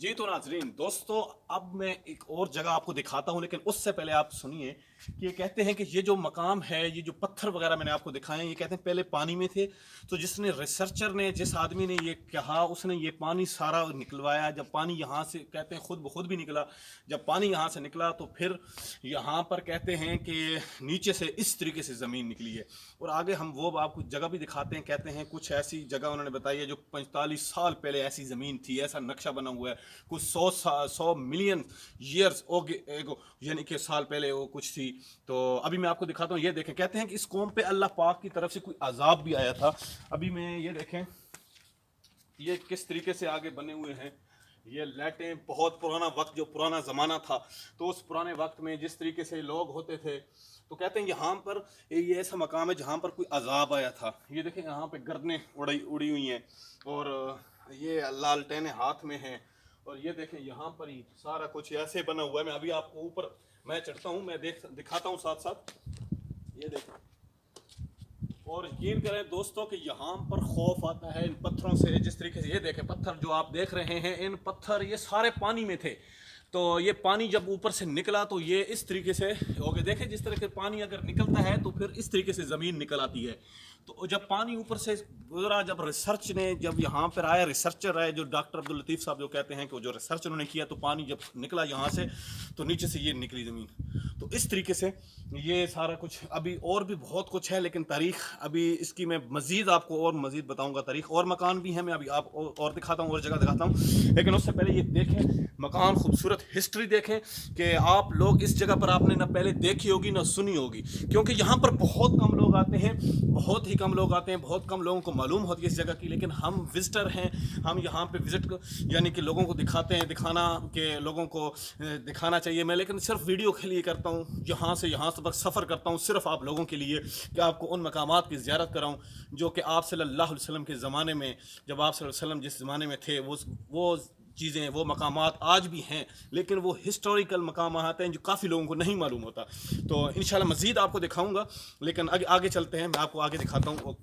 जी तो नाजरीन दोस्तों, अब मैं एक और जगह आपको दिखाता हूँ, लेकिन उससे पहले आप सुनिए कि ये कहते हैं कि ये जो मकाम है, ये जो पत्थर वगैरह मैंने आपको दिखाए, ये कहते हैं पहले पानी में थे। तो जिस आदमी ने ये कहा, उसने ये पानी सारा निकलवाया। जब पानी यहाँ से कहते हैं खुद ब खुद भी निकला, जब पानी यहाँ से निकला तो फिर यहाँ पर कहते हैं कि नीचे से इस तरीके से ज़मीन निकली है। और आगे हम वो आपको जगह भी दिखाते हैं। कहते हैं कुछ ऐसी जगह उन्होंने बताई है जो 45 साल पहले ऐसी ज़मीन थी, ऐसा नक्शा बना हुआ है। कुछ 100 मिलियन ईयर्स यानी कि साल पहले वो कुछ थी। तो अभी मैं आपको दिखाता हूँ। ये देखें, कहते हैं कि इस कौम पे अल्लाह पाक की तरफ से कोई अजाब भी आया था। अभी मैं ये देखें, ये किस तरीके से आगे बने हुए हैं। ये लाइटें, बहुत पुराना वक्त, जो पुराना ज़माना था, तो उस पुराने वक्त में जिस तरीके से लोग होते थे, तो कहते हैं यहाँ पर ये ऐसा मकाम है जहाँ पर कोई अजाब आया था। ये देखें, यहाँ पे गर्दनें उड़ी हुई हैं और ये लालटेनें हाथ में हैं। और ये देखें, यहाँ पर ही सारा कुछ ऐसे बना हुआ है। मैं अभी आपको ऊपर मैं चढ़ता हूँ, मैं दिखाता हूँ साथ साथ। ये देखें, और यकीन करें दोस्तों कि यहाँ पर खौफ आता है इन पत्थरों से। जिस तरीके से ये देखें, पत्थर जो आप देख रहे हैं, इन पत्थर ये सारे पानी में थे। तो ये पानी जब ऊपर से निकला तो ये इस तरीके से हो गया। देखें, जिस तरह से पानी अगर निकलता है तो फिर इस तरीके से ज़मीन निकल आती है। तो जब पानी ऊपर से गुजरा, जब रिसर्च ने जब यहाँ पर आया, रिसर्चर है जो डॉक्टर अब्दुल लतीफ़ साहब, जो कहते हैं कि जो रिसर्च उन्होंने किया, तो पानी जब निकला यहाँ से तो नीचे से ये निकली ज़मीन। तो इस तरीके से ये सारा कुछ, अभी और भी बहुत कुछ है, लेकिन तारीख अभी इसकी मैं मज़ीद आपको और मज़ीद बताऊंगा। तारीख और मकान भी है, मैं अभी आप और दिखाता हूँ, और जगह दिखाता हूँ। लेकिन उससे पहले ये देखें मकान, खूबसूरत हिस्ट्री देखें कि आप लोग इस जगह पर आपने ना पहले देखी होगी ना सुनी होगी, क्योंकि यहाँ पर बहुत कम लोग आते हैं, बहुत ही कम लोग आते हैं, बहुत कम लोगों को मालूम होती है इस जगह की। लेकिन हम विजिटर हैं, हम यहाँ पे विजिट यानी कि लोगों को दिखाते हैं, दिखाना के लोगों को दिखाना चाहिए। मैं लेकिन सिर्फ वीडियो के लिए करता हूँ, यहाँ से तक सफ़र करता हूँ सिर्फ आप लोगों के लिए, कि आपको उन मकामात की ज़ियारत कराऊँ जो कि आप सल्लल्लाहु अलैहि वसल्लम के ज़माने में, जब आप सल्लल्लाहु अलैहि वसल्लम जिस ज़माने में थे, वो चीज़ें, वो मकामात आज भी हैं। लेकिन वो हिस्टोरिकल मकामात हैं जो काफ़ी लोगों को नहीं मालूम होता। तो इंशाल्लाह मज़ीद आपको दिखाऊंगा, लेकिन आगे चलते हैं, मैं आपको आगे दिखाता हूँ।